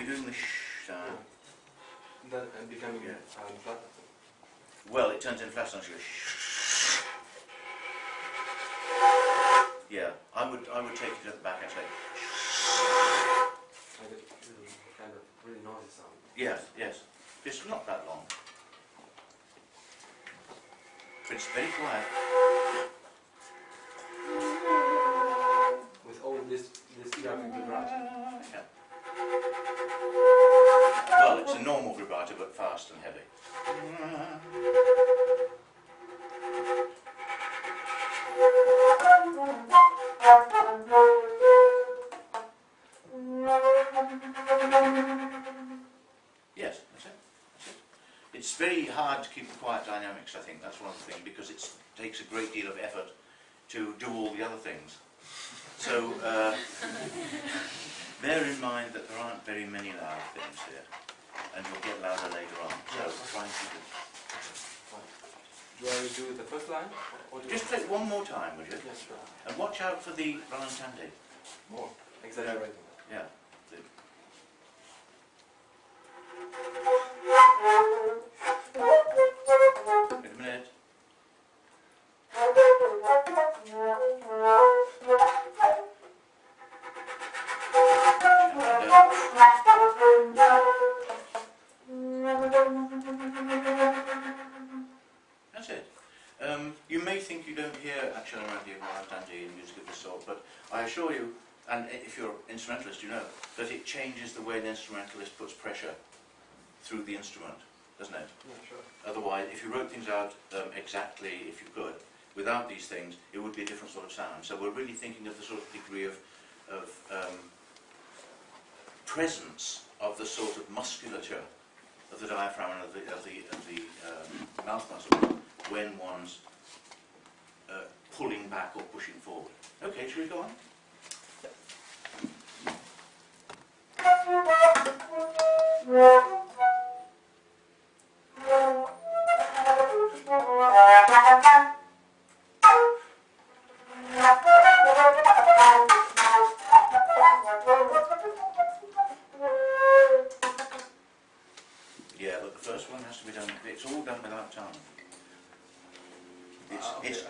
doing the sh sound. That and becoming flat. Well, it turns into flat sound. Sh. Yeah, I would take it at the back actually. Like a kind of really noisy sound. Yes, yes. It's not that long. But it's very quiet. With all this graphic vibrato. Yeah. Well, it's a normal vibrato, but fast and heavy. Yes, that's it. It's very hard to keep the quiet dynamics, I think. That's one of the things, because it takes a great deal of effort to do all the other things. So, bear in mind that there aren't very many loud things here, and you'll get louder later on. So, try and keep it. Do I do the first line? Or Just play it one more time, would you? Yes, sure. And watch out for the rallentante. More. Exaggerating. Yeah. Wait a minute. That's it. You may think you don't hear accelerante and rallentante in music of this sort, but I assure you, and if you're an instrumentalist, you know, that it changes the way the instrumentalist puts pressure through the instrument, doesn't it? Yeah, sure. Otherwise, if you wrote things out exactly, if you could, without these things, it would be a different sort of sound. So we're really thinking of the sort of degree of presence of the sort of musculature of the diaphragm and of the mouth muscle when one's pulling back or pushing forward. Okay, shall we go on? Yeah, but the first one has to be done, it's all done without tongue. It's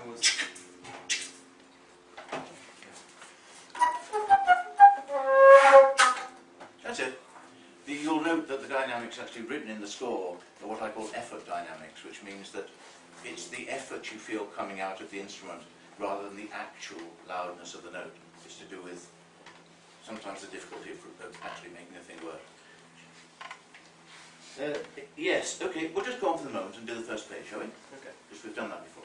that's it. You'll note that the dynamics actually written in the score are what I call effort dynamics, which means that it's the effort you feel coming out of the instrument rather than the actual loudness of the note. It's to do with sometimes the difficulty of actually making the thing work. Yes, okay, we'll just go on for the moment and do the first page, shall we? Okay. Because we've done that before.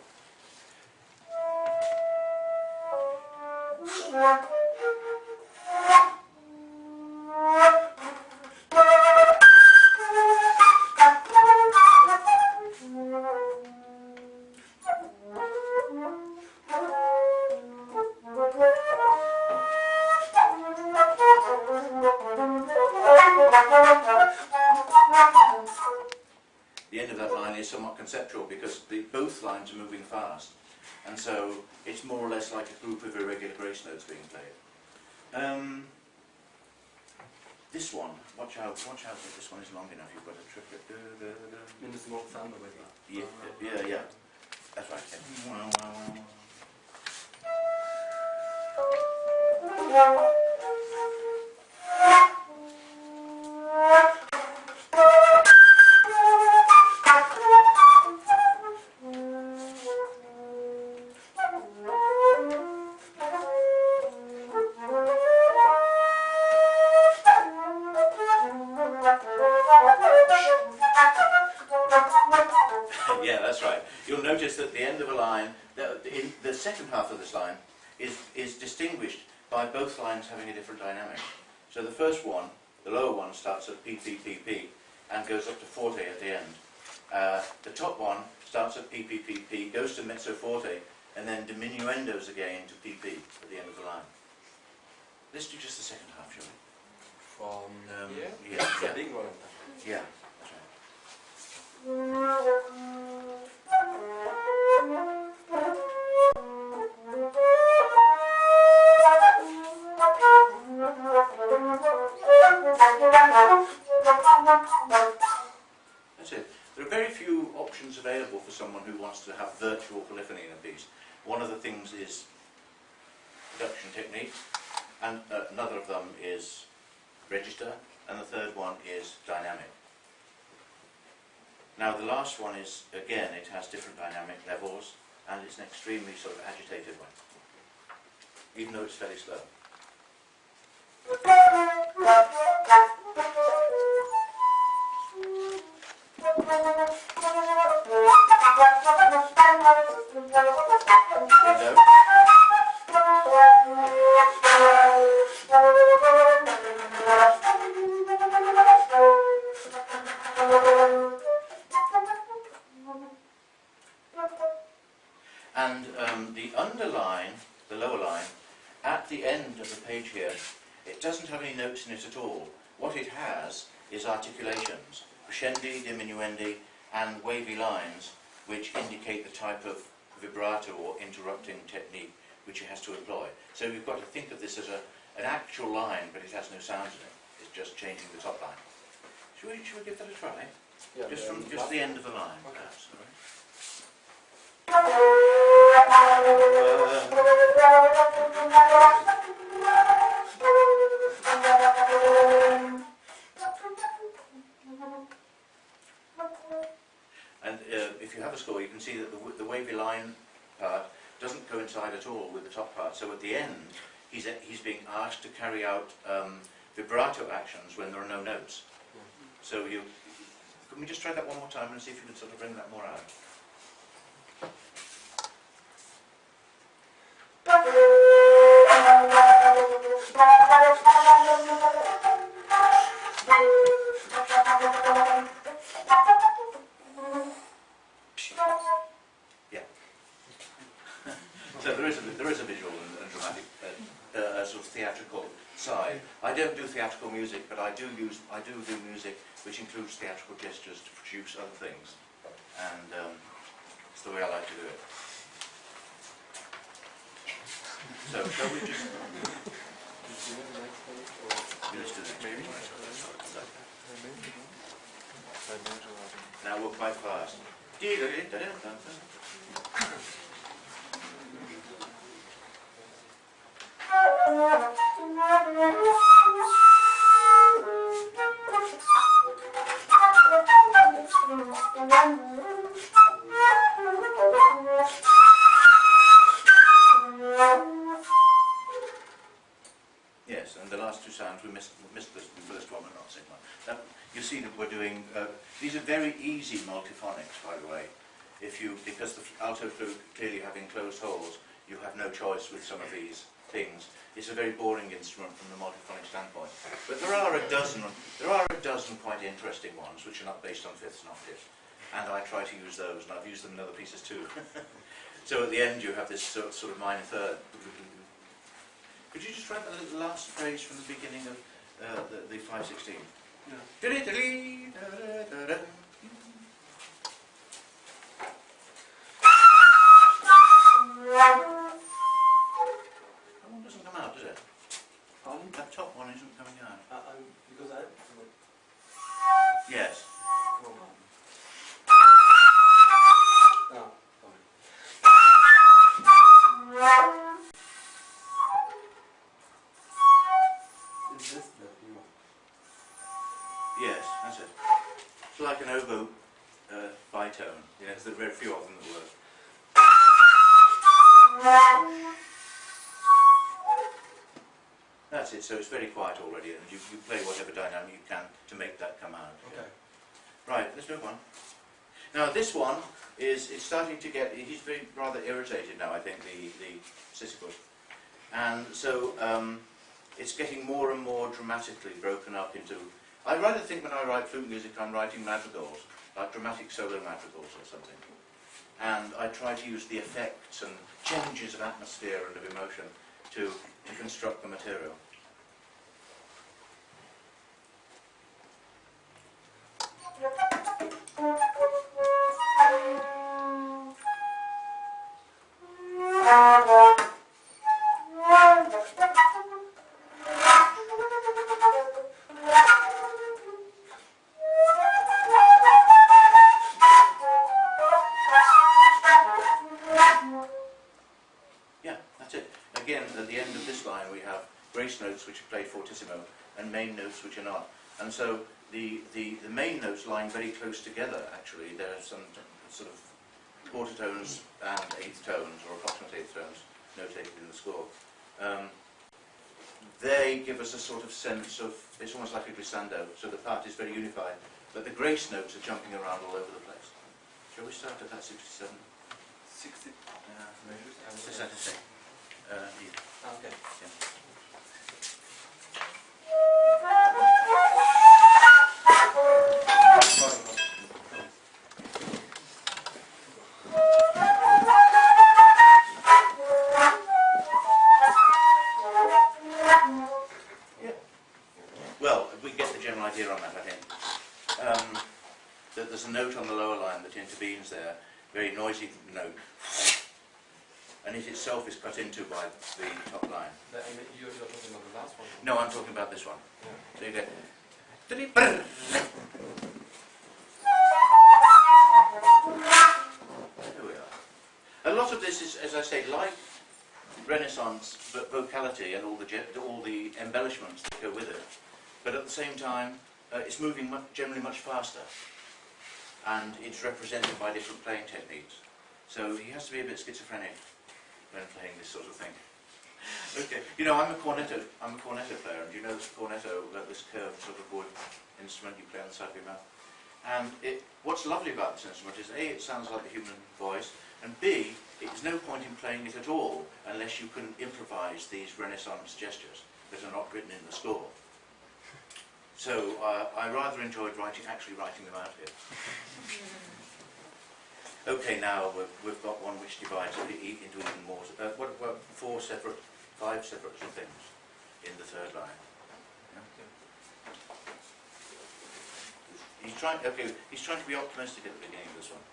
The end of that line is somewhat conceptual because both lines are moving fast, and so it's more or less like a group of irregular grace notes being played. This one, watch out that this one is long enough. You've got to trip it. In the small sound with that. Yeah. That's right. Yeah. Yeah, that's right. You'll notice that the end of a line, in the second half of this line, is distinguished by both lines having a different dynamic. So the first one, the lower one, starts at P, P, P, P, and goes up to forte at the end. The top one starts at P, P, P, P, goes to mezzo forte, and then diminuendos again to P, P at the end of the line. Let's do just the second half, shall we? From here? Yeah. It's a big one. Yeah, that's right. options available for someone who wants to have virtual polyphony in a piece. One of the things is reduction technique, and another of them is register, and the third one is dynamic. Now the last one is, again, it has different dynamic levels, and it's an extremely sort of agitated one, even though it's fairly slow. And the underline, the lower line, at the end of the page here, it doesn't have any notes in it at all. What it has is articulations, crescendi, diminuendi, and wavy lines, which indicate the type of vibrato or interrupting technique which it has to employ. So you've got to think of this as an actual line, but it has no sounds in it. It's just changing the top line. Should we give that a try? Yeah, Just from just the end of the line, okay. perhaps. All right. And if you have a score, you can see that the wavy line part doesn't coincide at all with the top part. So at the end, he's being asked to carry out vibrato actions when there are no notes. So can we just try that one more time and see if you can sort of bring that more out? Yeah. So there is a visual and dramatic, sort of theatrical side. I don't do theatrical music, but I do do music which includes theatrical gestures to produce other things, and it's the way I like to do it. So shall we just? Let's do the next one. Now we're quite fast. Yes, and the last two sounds we missed the first one, but not the second one. You see that we're doing these are very easy multiphonics, by the way. Because the alto flute clearly have enclosed holes, you have no choice with some of these things. It's a very boring instrument from the multiphonic standpoint. But there are a dozen quite interesting ones which are not based on fifths and octaves, and I try to use those, and I've used them in other pieces too. So at the end you have this sort of minor third. Could you just write the last phrase from the beginning of the 516? Yeah. That one doesn't come out, does it? Pardon? That top one isn't coming out. Because I... Yes. Oh, is this the view? Yes, that's it. It's like an oboe bitone. You know, there's very few of them that work. That's it, so it's very quiet already, and you play whatever dynamic you can to make that come out. Okay. Right, let's move on. Now this one it's starting to get, he's very rather irritated now, I think, the Sisyphus. And so it's getting more and more dramatically broken up into, I rather think when I write flute music I'm writing madrigals, like dramatic solo madrigals or something. And I try to use the effects and changes of atmosphere and of emotion to construct the material. grace notes which are played fortissimo and main notes which are not. And so the main notes lying very close together, actually. There are some sort of quarter tones and eighth tones, or approximate eighth tones, notated in the score. They give us a sort of sense of, it's almost like a glissando, so the part is very unified, but the grace notes are jumping around all over the place. Shall we start at that 67? 60 measures? It's that to say. Okay. Yeah. Well, we get the general idea on that, I think. That there's a note on the lower line that intervenes there, very noisy note, and it itself is cut into by the top line. You're talking about the last one? No, I'm talking about this one. Yeah. So you get... There we are. A lot of this is, as I say, like Renaissance vocality and all the embellishments that go with it, but at the same time, it's moving generally much faster, and it's represented by different playing techniques. So he has to be a bit schizophrenic when playing this sort of thing. Okay, you know, I'm a cornetto player, and you know this cornetto, this curved sort of wood instrument you play on the side of your mouth. And what's lovely about this instrument is A, it sounds like a human voice, and B, it's no point in playing it at all unless you can improvise these Renaissance gestures that are not written in the score. So I rather enjoyed actually writing them out here. Okay, now we've got one which divides into even more. Five separate things in the third line. Yeah. He's trying to be optimistic at the beginning of this one.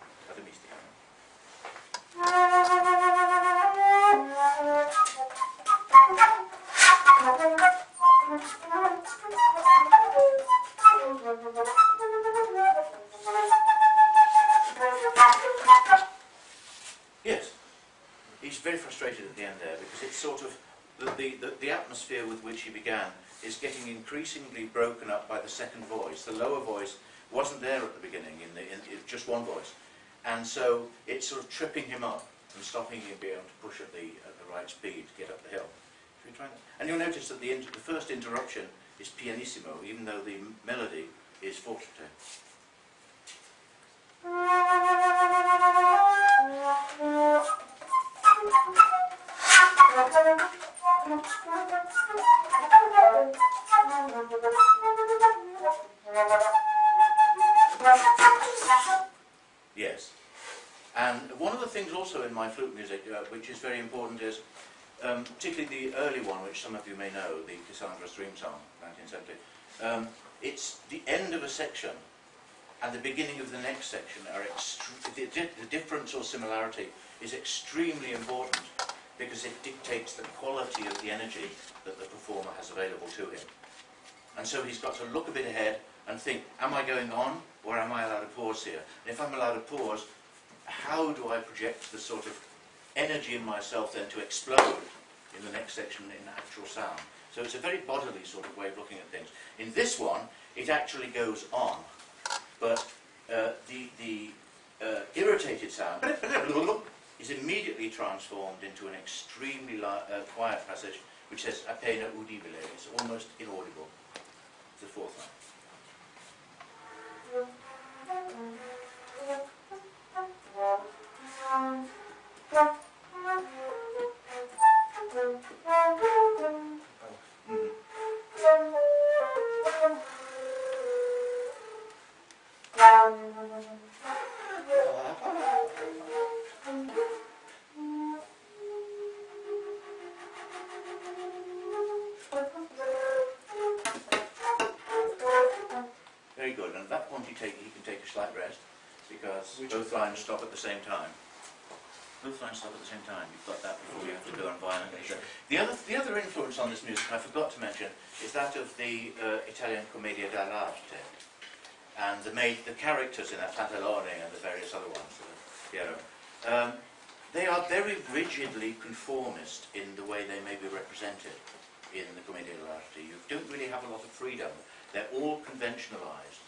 Yes, he's very frustrated at the end there because it's sort of the atmosphere with which he began is getting increasingly broken up by the second voice. The lower voice wasn't there at the beginning, in just one voice, and so it's sort of tripping him up and stopping him being able to push at the right speed to get up the hill. Should we try that? And you'll notice that the first interruption is pianissimo, even though the melody is forte. Yes. And one of the things also in my flute music, which is very important, is particularly the early one, which some of you may know, the Cassandra's Dream Song, 1970. It's the end of a section and the beginning of the next section are the difference or similarity is extremely important because it dictates the quality of the energy that the performer has available to him. And so he's got to look a bit ahead and think, am I going on or am I allowed to pause here? And if I'm allowed to pause, how do I project the sort of energy in myself then to explode in the next section in actual sound? So it's a very bodily sort of way of looking at things. In this one, it actually goes on, but the irritated sound is immediately transformed into an extremely quiet passage which says appena udibile. It's almost inaudible. It's the fourth line. Very good, and at that point you can take a slight rest because both lines stop at the same time. Both lines stop at the same time. You've got that before you have to go on violently. The other influence on this music I forgot to mention is that of the Italian commedia dell'arte, and the characters in that, Pantalone and the various other ones, they are very rigidly conformist in the way they may be represented. in the commedia dell'arte. You don't really have a lot of freedom. They're all conventionalized.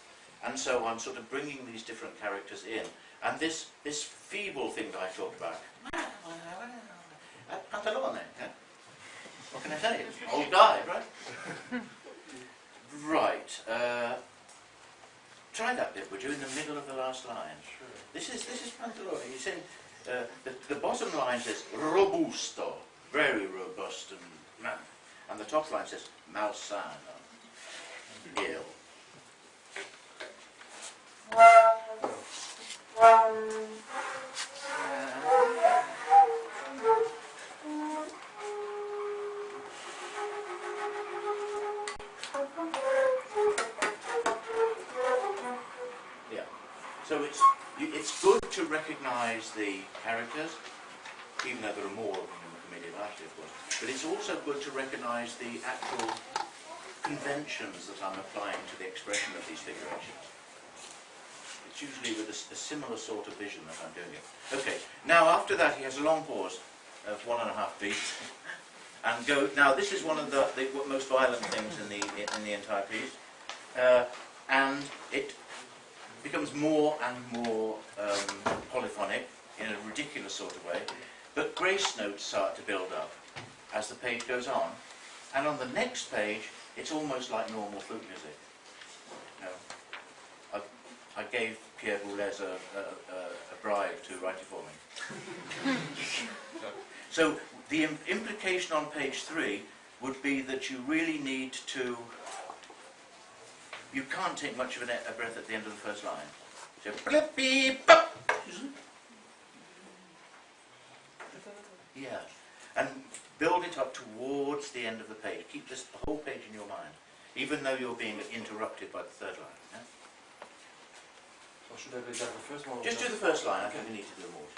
And so I'm sort of bringing these different characters in. And this feeble thing that I talked about, Pantalone, yeah. What can I say? Old guy, right? Right. Try that bit, would you, in the middle of the last line? Sure. This is Pantalone. He's in, the bottom line says robusto, very robust and the top line says malsano, ill. So it's good to recognise the characters, even though there are more of them in the commedia dell'arte, of course. But it's also good to recognise the actual conventions that I'm applying to the expression of these figurations. It's usually with a similar sort of vision that I'm doing it. Okay, now after that he has a long pause of 1.5 beats. And go. Now this is one of the most violent things in the entire piece, and it becomes more and more polyphonic in a ridiculous sort of way, but grace notes start to build up as the page goes on, and on the next page it's almost like normal flute music. You know, I gave Pierre Boulez a bribe to write it for me. So the implication on page 3 would be that you really need to, you can't take much of a breath at the end of the first line. So, blip-beep-bop. Yeah, and build it up towards the end of the page. Keep the whole page in your mind, even though you're being interrupted by the third line. Yeah? Or should I read that the first one? Just do the first line. I think we need to do more.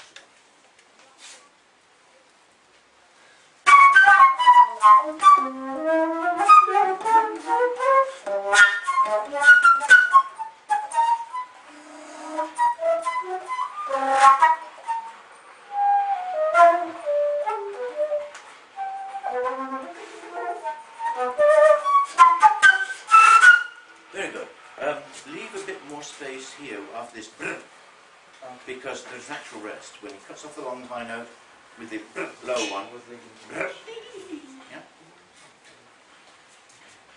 Very good. Leave a bit more space here after this brr, because there's natural rest. When he cuts off the long high note with the brr, low one, brr, yeah.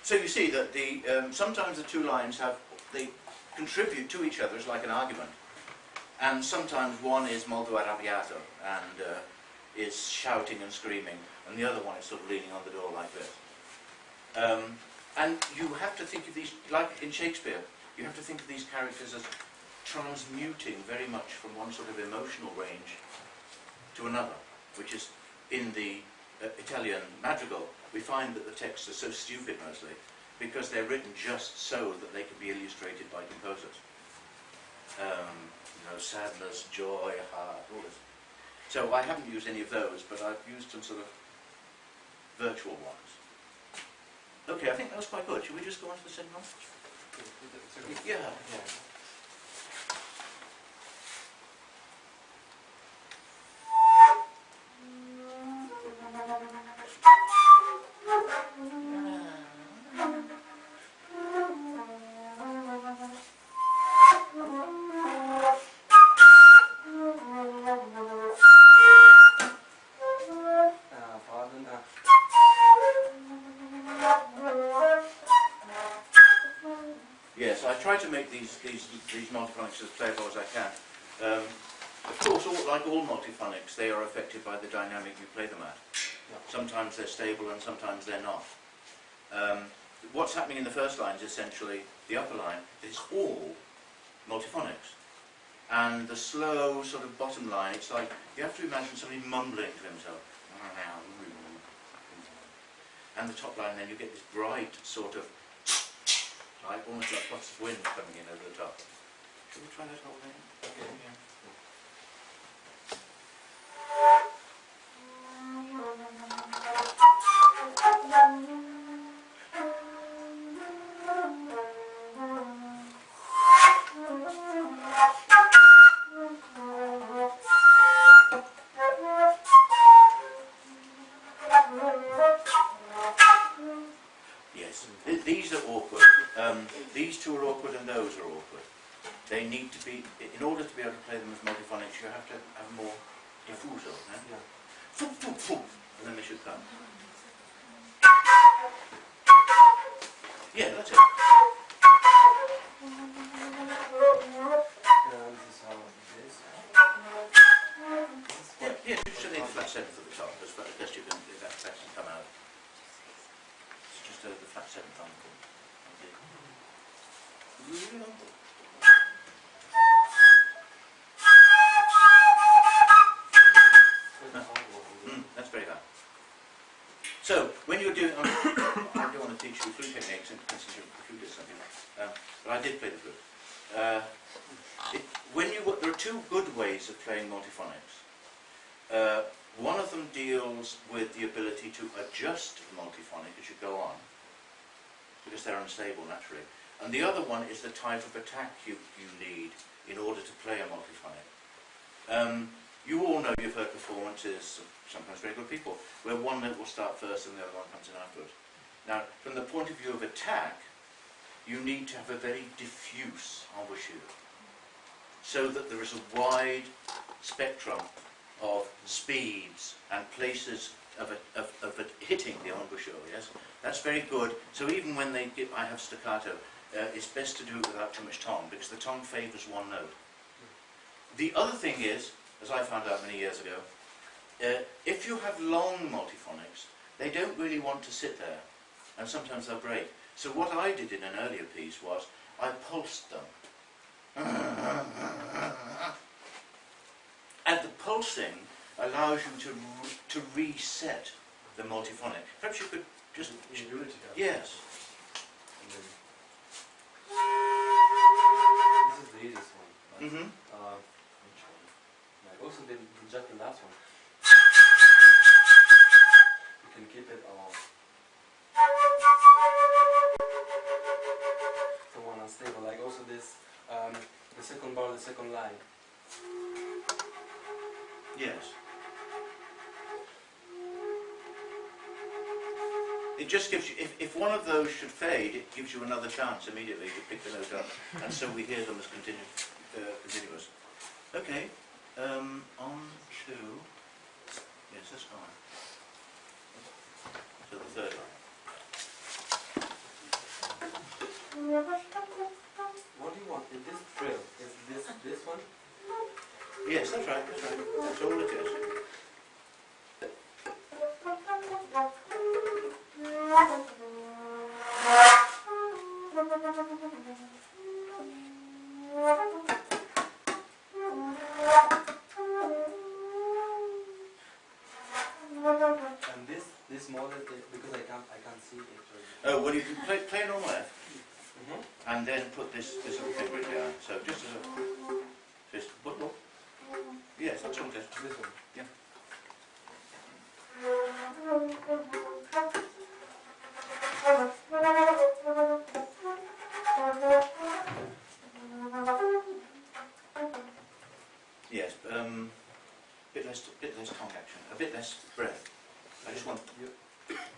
So you see that the sometimes the two lines they contribute to each other. It's like an argument, and sometimes one is molto arrabbiato and is shouting and screaming, and the other one is sort of leaning on the door like this. And you have to think of these, like in Shakespeare, you have to think of these characters as transmuting very much from one sort of emotional range to another, which is in the Italian madrigal. We find that the texts are so stupid mostly because they're written just so that they can be illustrated by composers. You know, sadness, joy, heart, all this. So I haven't used any of those, but I've used some sort of virtual ones. Okay, I think that was quite good. Should we just go on to the second one? Yeah. Yes, I try to make these multiphonics as playable as I can. Of course, like all multiphonics, they are affected by the dynamic you play them at. Sometimes they're stable and sometimes they're not. What's happening in the first line is essentially the upper line. It's all multiphonics. And the slow sort of bottom line, it's like you have to imagine somebody mumbling to himself. And the top line, then you get this bright sort of, like almost like lots of wind coming in over the top. Shall we try that whole thing? Okay. Yeah. two are awkward and those are awkward. They need to be, in order to be able to play them as multiphonics, you have to have more diffuso. Yeah? Foom, foom, foom, and then they should come. Yeah, that's it. This is how it is. Yeah, you should need the flat seventh at the top, as best you can, if that can come out. It's just the flat seventh on the that's very hard. So, when you're doing, I don't want to teach you flute techniques and consider the flute is something, but I did play the flute. There are two good ways of playing multiphonics. One of them deals with the ability to adjust the multiphonic as you go on, because they're unstable naturally. And the other one is the type of attack you need in order to play a multiphonic. You all know, you've heard performances, sometimes very good people, where one note will start first and the other one comes in afterwards. Now, from the point of view of attack, you need to have a very diffuse embouchure, so that there is a wide spectrum of speeds and places of hitting the embouchure, yes? That's very good. So even when I have staccato, it's best to do it without too much tongue, because the tongue favours one note. The other thing is, as I found out many years ago, if you have long multiphonics, they don't really want to sit there, and sometimes they'll break. So what I did in an earlier piece was, I pulsed them. And the pulsing allows you to reset the multiphonic. Perhaps you could just... Yes. This is the easiest one. Right? Mm-hmm. Which one? Like also just the last one. You can keep it on. The one unstable. Like also this, the second bar, the second line. Yes. It just gives you, if one of those should fade, it gives you another chance immediately to pick the note up, and so we hear them as continuous. Okay, on to, yes, that's fine. So the third line. What do you want? Is this trill? Is this one? Yes, that's right, that's right. That's all it is. And this model, because I can't see it. Oh, well, you can play it on left, Mm-hmm. and then put this little finger down. So just as a, what? Yes, that's all it is. This one. Yeah. Yes, bit less tongue action, a bit less breath. I just want,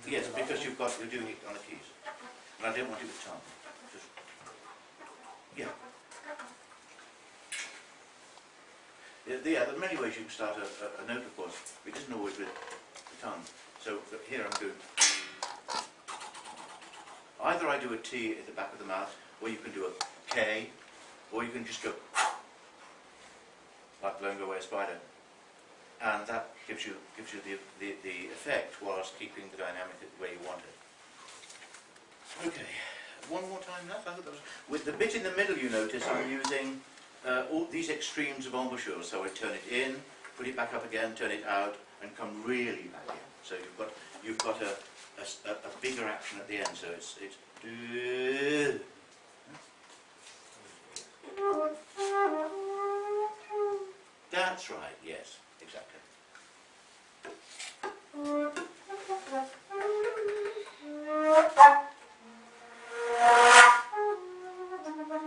yes, because you're doing it on the keys, and I don't want it with tongue. Just, yeah. There are many ways you can start a note, of course. It isn't always with the tongue. So here I'm doing. Either I do a T at the back of the mouth, or you can do a K, or you can just go like blowing away a spider, and that gives you the effect whilst keeping the dynamic where you want it. Okay, one more time. That I hope that was. With the bit in the middle, you notice I'm using all these extremes of embouchure. So I turn it in, put it back up again, turn it out, and come really back in. So you've got a bigger action at the end. So it's. That's right. Yes, exactly.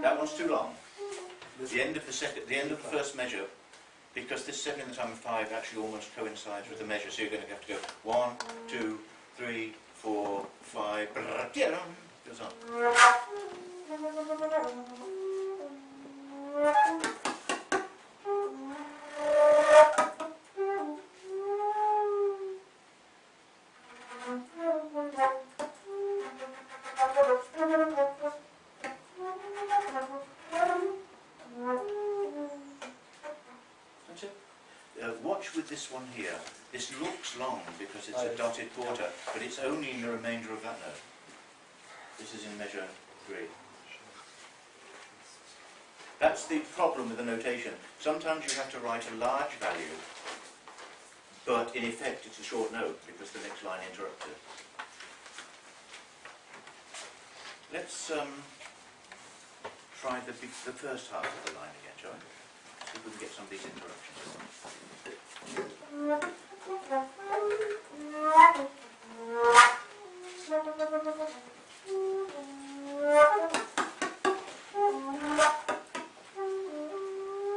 That one's too long. The end of the first measure, because this 7 in the time of 5 actually almost coincides with the measure, so you're going to have to go 1, 2, 3, 4, 5. Goes on. Watch with this one here. This looks long because it's a dotted quarter, but it's only in the remainder of that note. This is in measure 3. That's the problem with the notation. Sometimes you have to write a large value, but in effect it's a short note because the next line interrupts it. Let's try the first half of the line again, shall we? See if we can get some of these interruptions.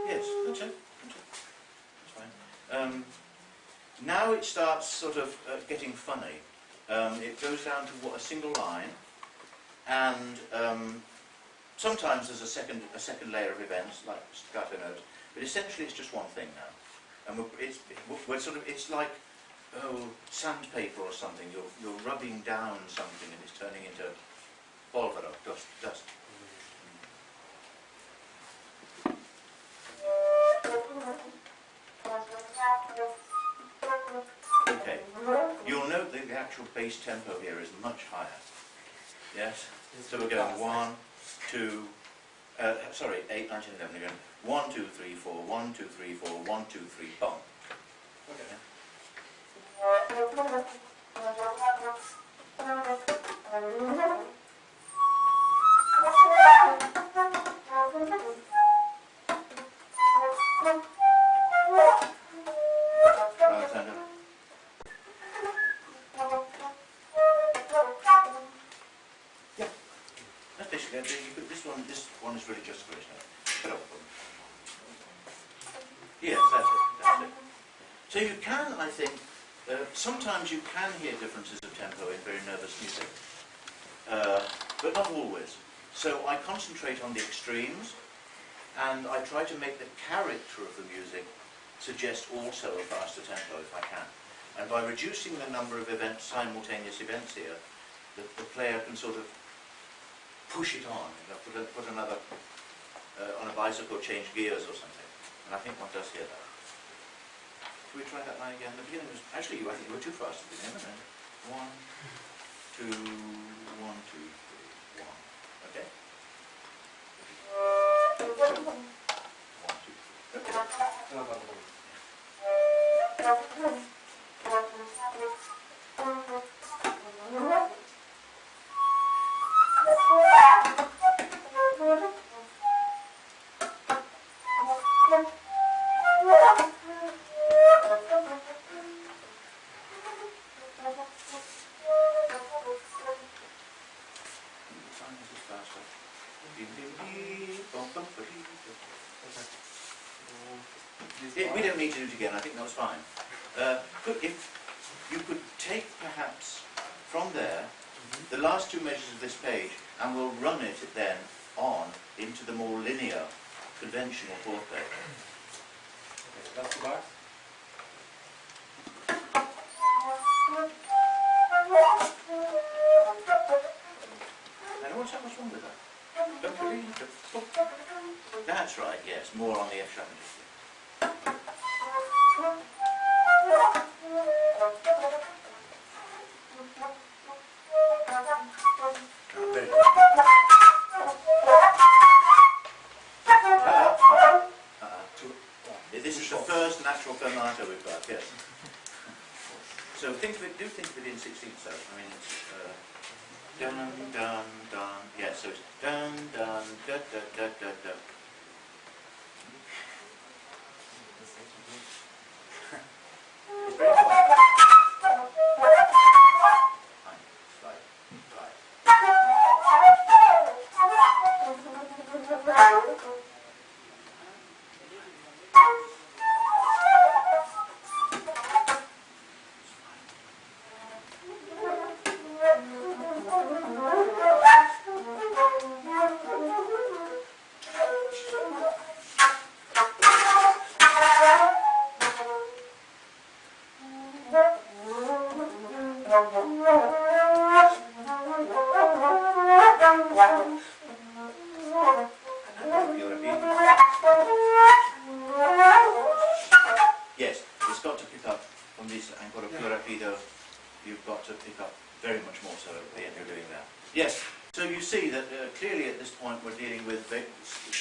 Yes, that's it. That's fine. Now it starts sort of getting funny. It goes down to a single line, and sometimes there's a second layer of events like staccato notes, but essentially it's just one thing now. And it's like sandpaper or something. You're rubbing down something and it's turning into polvero, dust. Okay. You'll note that the actual bass tempo here is much higher. Yes. So we're going 1, 2. 8, 9, 10, 11 again. 1, 2, 3, 4, 1, 2, 3, 4, 1, 2, 3, bump. Okay. Yeah. That's basically it. This one is really just for this note. Yeah, that's it. So you can, I think, sometimes you can hear differences of tempo in very nervous music, but not always. So I concentrate on the extremes, and I try to make the character of the music suggest also a faster tempo if I can. And by reducing the number of simultaneous events here, the player can sort of push it on, put another on a bicycle, change gears or something. And I think one does hear that. Should we try that line again? The beginning was actually I think you were too fast at the beginning, wasn't it? 1, 2, 1, 2, 3, 1. Okay. 1, 2. We don't need to do it again, I think that was fine. If you could take perhaps from there the last 2 measures of this page and we'll run it then on into the more linear, conventional fourth page. Okay, last 2 bars. And what's wrong with that? That's right, yes, more on the F sharp major. This is the first natural fermato we've got, yes. So think of it in 16th, so I mean it's dun dun dun. Yeah, so it's dun dun da da da da da. It's very quiet. Slide. Yes, it's got to pick up from this ancora più rapido. You've got to pick up very much more so at the end you're doing that. Yes, so you see that clearly at this point we're dealing with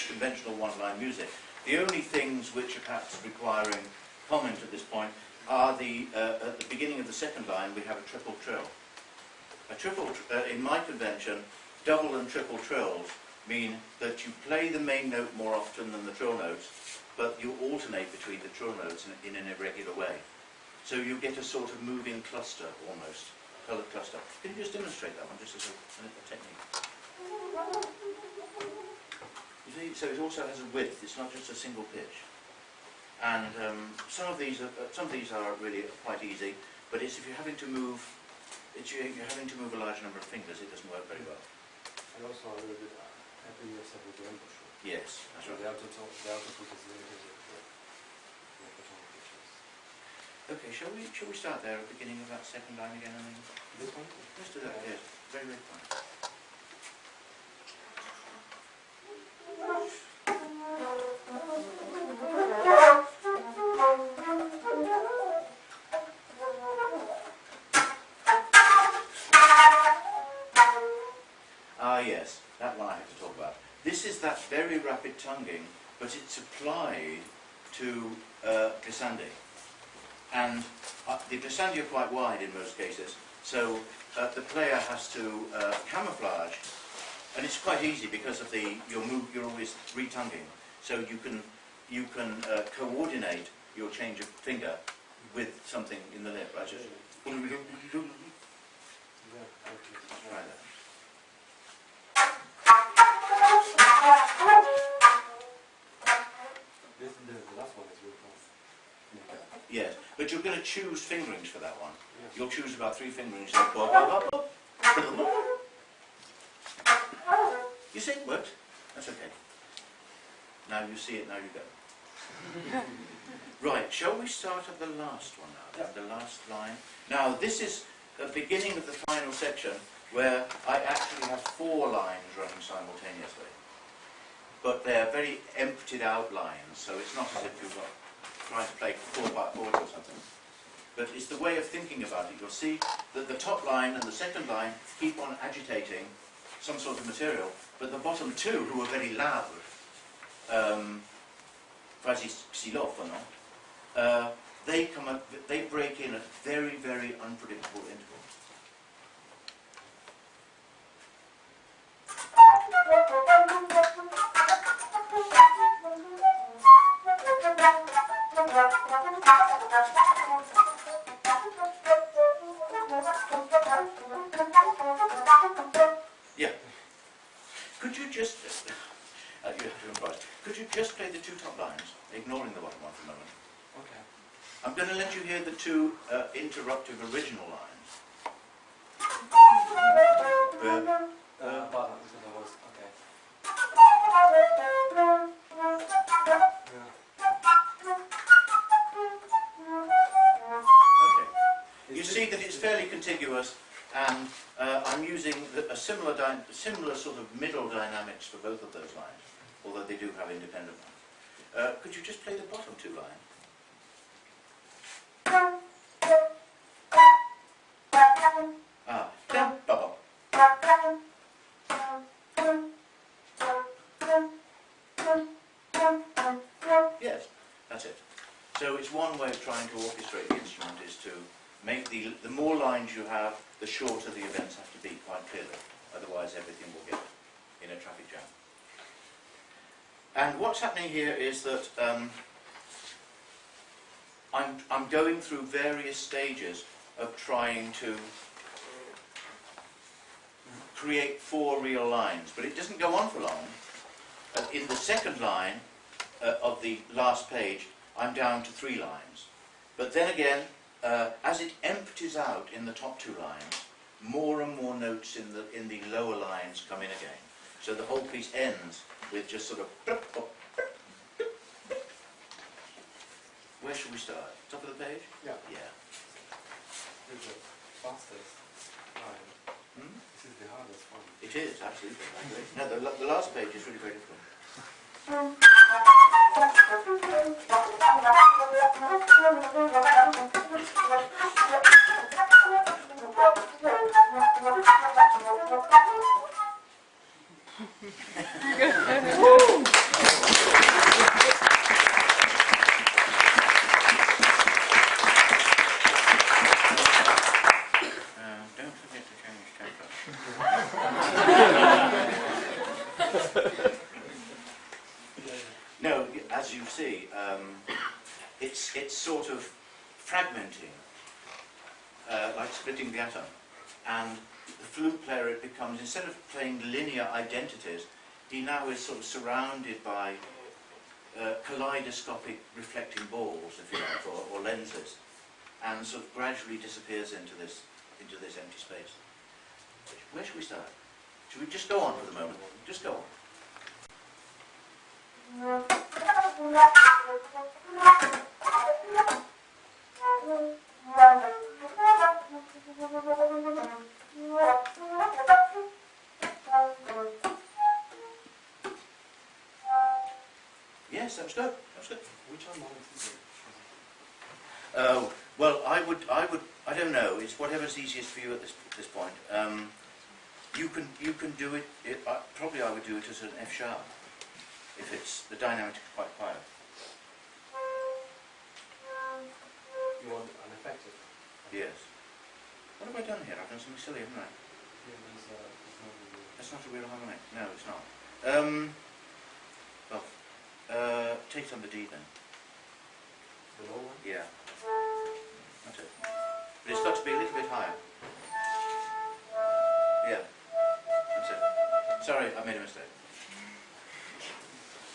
conventional one-line music. The only things which are perhaps requiring comment at this point are at the beginning of the second line we have a triple trill. A triple, in my convention, double and triple trills mean that you play the main note more often than the trill notes, but you alternate between the trill notes in an irregular way. So you get a sort of moving cluster almost, coloured cluster. Can you just demonstrate that one, just as a technique? You see, so it also has a width, it's not just a single pitch. And some of these are really quite easy, but it's if you're having to move, you're having to move a large number of fingers, it doesn't work very well. And also a little bit happy yourself with the embouchure. Yes, that's right. The alto flute is limited. Okay, shall we start there at the beginning of that second line again? And then This one? let's do that. Yes, very very fine. Ah yes, that one I have to talk about. This is that very rapid tonguing, but it's applied to glissandi. And the glissandi are quite wide in most cases, so the player has to camouflage, and it's quite easy because of you're always retonguing, so you can coordinate your change of finger with something in the lip. Right? Just try that. The last one is really fast. Yes, but you're going to choose fingerings for that one. Yes. You'll choose about 3 fingerings. You see it worked? That's okay. Now you see it, now you go. Right, shall we start at the last one now? Yeah. The last line. Now this is the beginning of the final section where I actually have 4 lines running simultaneously. But they're very emptied out lines, so it's not as if you've got trying to play 4-part chords or something. But it's the way of thinking about it. You'll see that the top line and the second line keep on agitating some sort of material, but the bottom 2, who are very loud, quasi xylophone, they come up, they break in at very, very unpredictable intervals. Yeah. Could you just, you have to improvise. Could you just play the 2 top lines, ignoring the bottom one for a moment? Okay. I'm going to let you hear the 2 interruptive original lines. Bottom, because I was, okay. Okay. You see that it's fairly contiguous, and I'm using a similar sort of middle dynamics for both of those lines, although they do have independent ones. Could you just play the bottom 2 lines? Ah, dum, ba, yes, that's it. So it's one way of trying to orchestrate the instrument is to make the more lines you have, the shorter the events have to be, quite clearly. Otherwise everything will get in a traffic jam. And what's happening here is that I'm going through various stages of trying to create 4 real lines, but it doesn't go on for long. In the second line of the last page, I'm down to 3 lines. But then again, as it empties out in the top 2 lines, more and more notes in the lower lines come in again. So the whole piece ends with just sort of. Where should we start? Top of the page? Yeah. Yeah. fastest line. Hmm? This is the hardest one. It is, absolutely. I agree. No, the last page is really very difficult. Don't forget to change tempo. No, as you see, it's sort of fragmenting, like splitting the atom. And the flute player, it becomes, instead of playing linear identities, he now is sort of surrounded by kaleidoscopic reflecting balls, if you like, or lenses, and sort of gradually disappears into this empty space. Where should we start? Should we just go on for the moment? Just go on. Yes, that was good. That was good. Which one is it? Oh, well, I don't know. It's whatever's easiest for you at this point. You can do it. Probably I would do it as an F sharp, if it's the dynamic is quite quiet. You want unaffected? Yes. What have I done here? I've done something silly, haven't I? Yeah, it's not really. That's not a real harmonic. No, it's not. Well, take some of the D then. The low one? Yeah. That's it. But it's got to be a little bit higher. Yeah. That's it. Sorry, I made a mistake.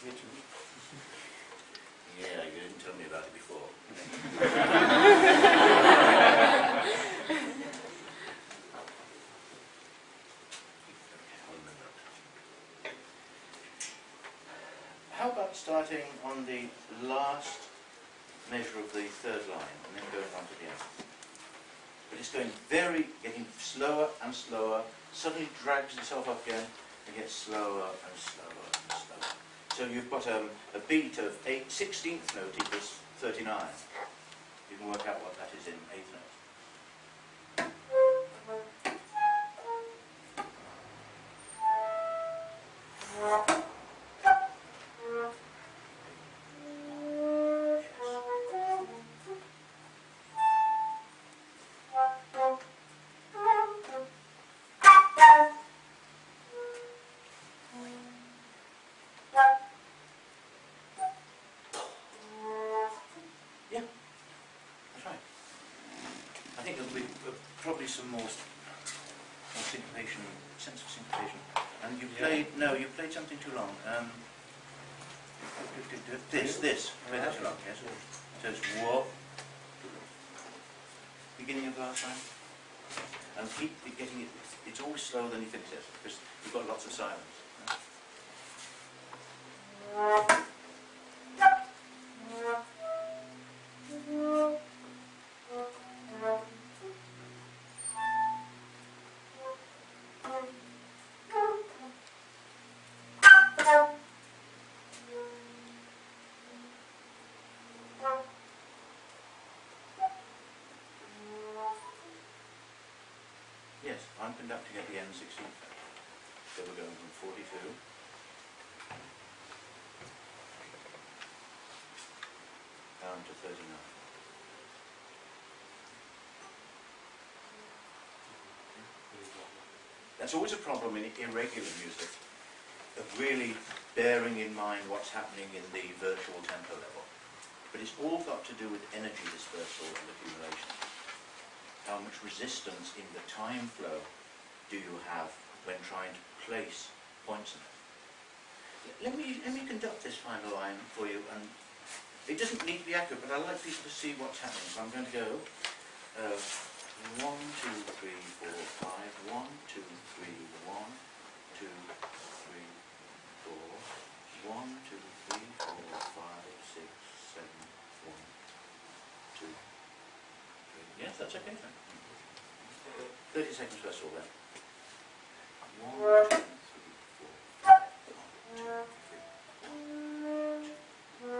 Me too. Yeah, you didn't tell me about it before. How about starting on the last measure of the third line and then going on to the end? But it's going getting slower and slower, suddenly drags itself up again and gets slower and slower and slower. So you've got a beat of 16th note equals 39. You can work out what that is in 8th note. Some more syncopation, sense of syncopation. And you played, no, you played something too long. This, played that too long, yes? So it's whoa, beginning of the last line. And keep getting it, it's always slower than you think it is, because you've got lots of silence. Yes, I'm conducting at the end 16th. So we're going from 42 down to 39. That's always a problem in irregular music, of really bearing in mind what's happening in the virtual tempo level. But it's all got to do with energy dispersal and accumulation. How much resistance in the time flow do you have when trying to place points in it? Let me conduct this final line for you, and it doesn't need to be accurate, but I like people to see what's happening. So I'm going to go 1, 2, 3, 4, 5, 1, 2, 3, 1, 2, 3, 4, 1, 2, 3, 4, 5, 6, 7, 1, 2, 3. Yes, that's okay then. 30 seconds first of all then. 1, 2, 3, 4, 5,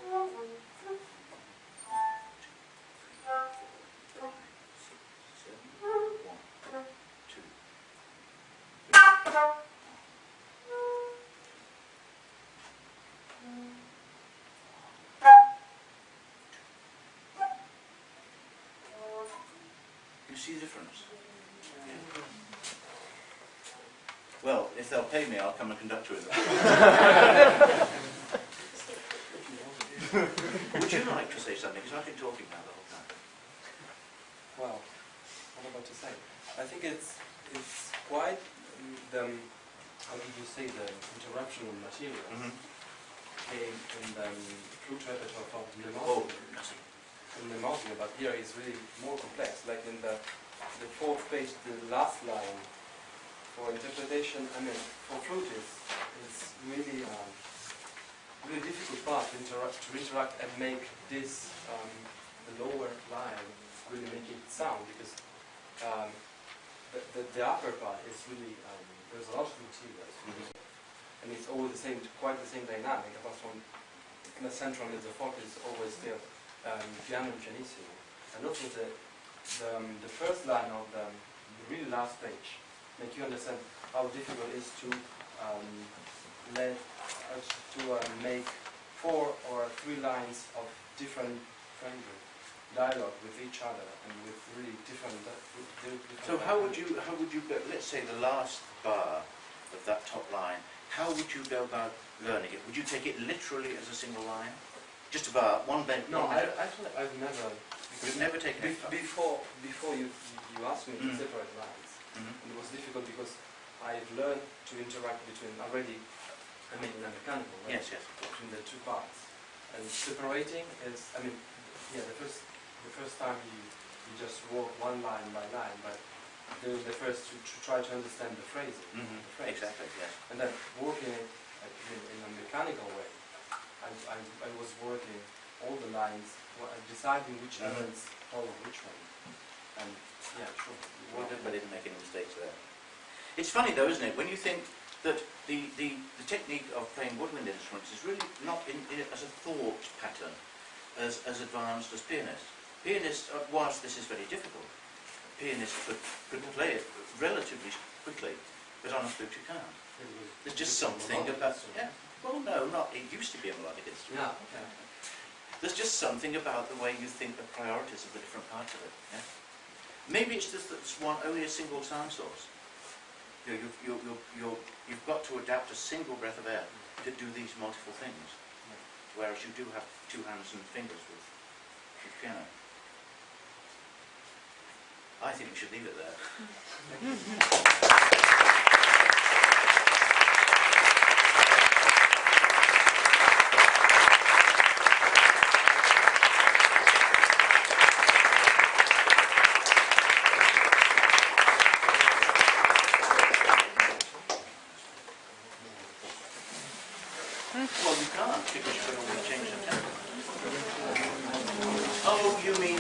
1, 2, 3, 4, 5, 6, 7, 1, 2, 3. You see the difference? Yeah. Well, if they'll pay me, I'll come and conduct with them. Would you like to say something? Because I've been talking now the whole time. Well, what about to say? I think it's quite the, how did you say, the interruption of materials came in the flute repertoire from the but here it's really more complex. Like in the fourth page, the last line for interpretation. I mean, for flute is really really difficult part to interact and make this the lower line really make it sound, because the upper part is really there's a lot of materials, and it's always the same, quite the same dynamic. Apart from the central and the fourth is always still piano and pianissimo, and also the first line of the really last page make you understand how difficult it is to make 4 or 3 lines of different phrases dialogue with each other and with really different. So how would you go? Let's say the last bar of that top line. How would you go about learning it? Would you take it literally as a single line? Just about one bend? No, actually I've never. You've never taken it before you asked me to separate lines. And it was difficult because I've learned to interact between already. I mean, in a mechanical way. Yes, yes. Between the two parts, and separating is. I mean, yeah, the first time you just walk one line by line, but the first to try to understand the phrasing. The phrase. Exactly. Yes. And then working it in a mechanical way. I was working all the lines, deciding which elements follow which one. And yeah, sure. I didn't make any mistakes there. It's funny though, isn't it? When you think that the technique of playing woodwind instruments is really not as a thought pattern as advanced as pianists. Pianists, whilst this is very difficult, pianists could play it relatively quickly, but on a flute you can't. There's just something about... Yeah. Well, no, not. It used to be a melodic instrument. Yeah, okay. There's just something about the way you think the priorities of the different parts of it. Yeah? Maybe it's just that it's only a single sound source. You've got to adapt a single breath of air to do these multiple things, whereas you do have 2 hands and fingers with piano. I think we should leave it there. Well, you can't, because you're going to change the tempo. Oh, you mean